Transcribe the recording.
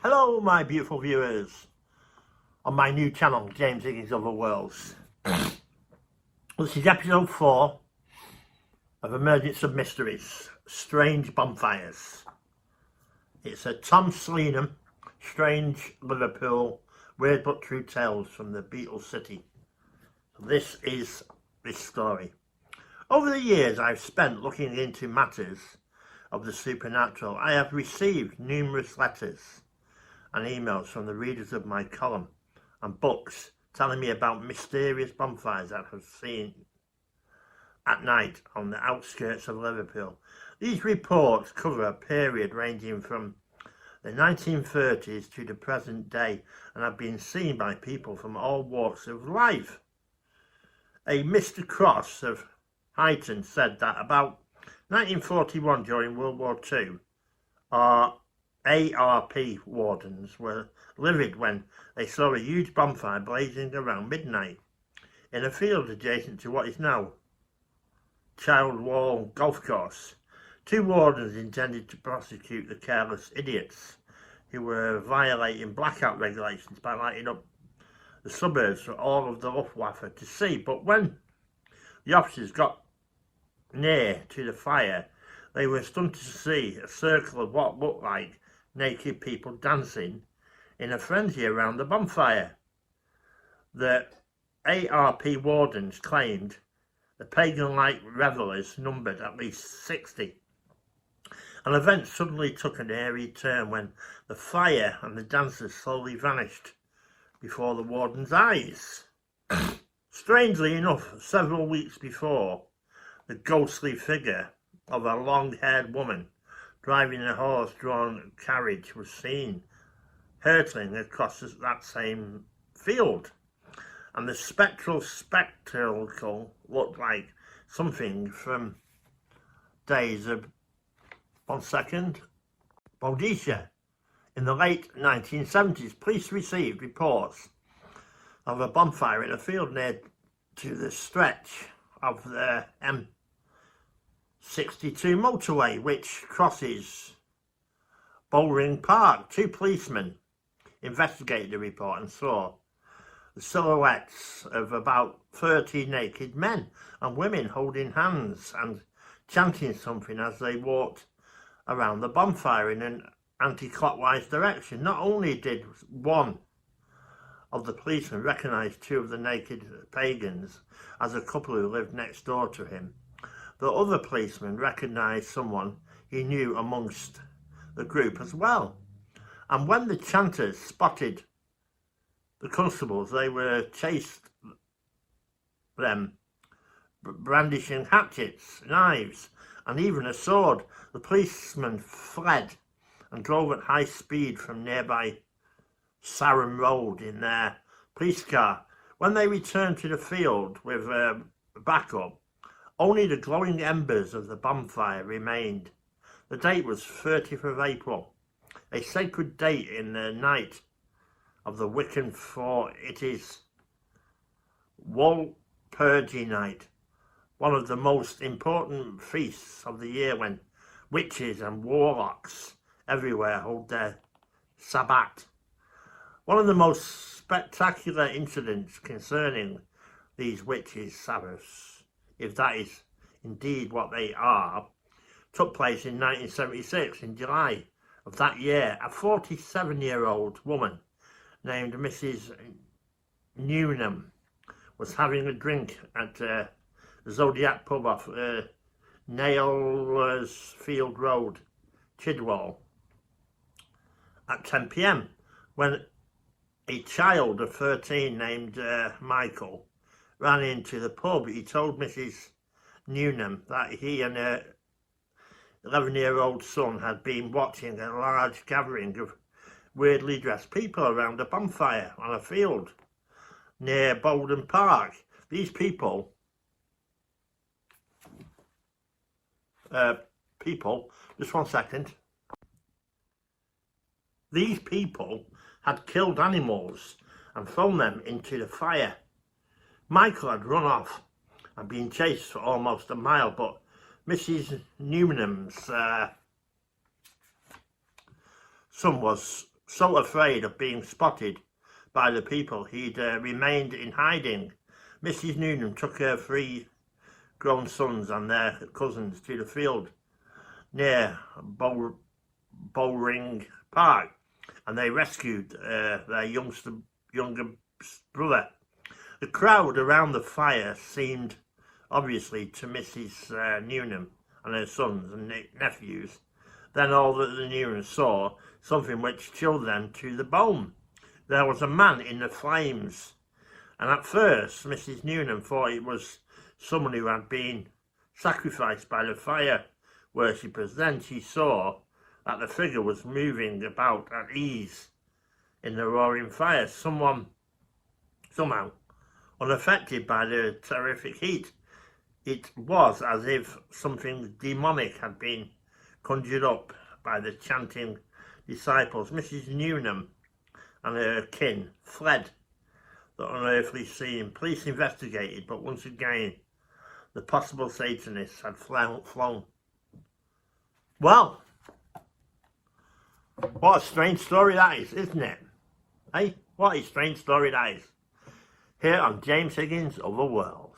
Hello my beautiful viewers on my new channel, James Higgins Other Worlds. This is episode 4 of Emergence of Mysteries, Strange Bonfires. It's a Tom Slemen, Strange Liverpool, Weird but True Tales from the Beatles City. This is this story. Over the years I've spent looking into matters of the supernatural. I have received numerous letters and emails from the readers of my column and books telling me about mysterious bonfires that I've seen at night on the outskirts of Liverpool. These reports cover a period ranging from the 1930s to the present day and have been seen by people from all walks of life. A Mr. Cross of Highton said that about 1941, during World War II, our ARP wardens were livid when they saw a huge bonfire blazing around midnight in a field adjacent to what is now Child Wall Golf Course. Two wardens intended to prosecute the careless idiots who were violating blackout regulations by lighting up the suburbs for all of the Luftwaffe to see, but when the officers got near to the fire, they were stunned to see a circle of what looked like naked people dancing in a frenzy around the bonfire. The ARP wardens claimed the pagan-like revellers numbered at least 60. An event suddenly took an eerie turn when the fire and the dancers slowly vanished before the warden's eyes. Strangely enough, several weeks before, the ghostly figure of a long-haired woman driving a horse-drawn carriage was seen hurtling across that same field, and the spectral spectacle looked like something from days of Rhodesia. In the late 1970s, police received reports of a bonfire in a field near to the stretch of the M62 motorway, which crosses Bullring Park. Two policemen investigated the report and saw the silhouettes of about 30 naked men and women holding hands and chanting something as they walked around the bonfire in an anti-clockwise direction. Not only did one of the policemen recognise two of the naked pagans as a couple who lived next door to him, the other policeman recognised someone he knew amongst the group as well. And when the chanters spotted the constables, they were chased them, brandishing hatchets, knives, and even a sword. The policemen fled and drove at high speed from nearby Sarum Road in their police car. When they returned to the field with backup, only the glowing embers of the bonfire remained. The date was 30th of April, a sacred date in the night of the Wiccan, for it is Walpurgi night, one of the most important feasts of the year when witches and warlocks everywhere hold their Sabbat. One of the most spectacular incidents concerning these witches' Sabbaths, if that is indeed what they are, took place in 1976. In July of that year, a 47-year-old woman named Mrs. Newnham was having a drink at the Zodiac pub off Nailsfield Road, Chidwell, at 10 p.m. when a child of 13 named Michael ran into the pub. He told Mrs. Newnham that he and her 11-year-old son had been watching a large gathering of weirdly dressed people around a bonfire on a field near Bowden Park. These people, just one second. These people had killed animals and thrown them into the fire. Michael had run off and been chased for almost a mile, but Mrs. Newnham's son was so afraid of being spotted by the people, he'd remained in hiding. Mrs. Newnham took her 3 grown sons and their cousins to the field near Bowring Park, and they rescued their younger brother. The crowd around the fire seemed, obviously, to Mrs. Newnham and her sons and nephews, then all that the Newnhams saw, something which chilled them to the bone. There was a man in the flames, and at first Mrs. Newnham thought it was someone who had been sacrificed by the fire worshippers. Then she saw that the figure was moving about at ease in the roaring fire, somehow unaffected by the terrific heat. It was as if something demonic had been conjured up by the chanting disciples. Mrs. Newnham and her kin fled the unearthly scene. Police investigated, but once again the possible Satanists had flown. Well, what a strange story that is, isn't it? Hey, what a strange story that is. Here on James Higgins' Other World.